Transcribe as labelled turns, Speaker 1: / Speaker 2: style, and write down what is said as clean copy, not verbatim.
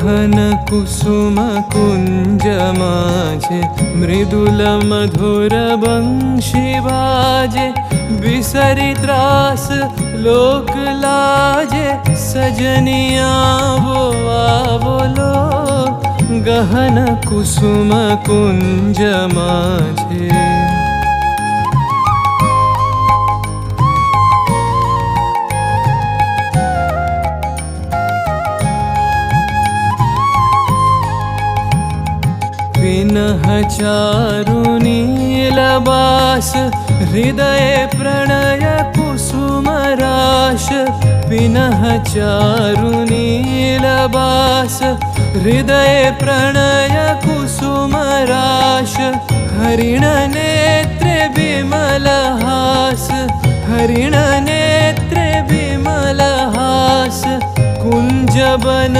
Speaker 1: गहन कुसुम कुंज माझे मृदुल मधुर बंशी बाजे बिसरी त्रास लोक लाजे सजनिया वो आवलो गहन कुसुम कुंज माझे विनह चारु नीलबास हृदय प्रणय कुसुम राश विनह चारु नीलबास हृदय प्रणय कुसुम राश हरिण नेत्रे विमल हास हरिण नेत्रे विमल हास कुंज बन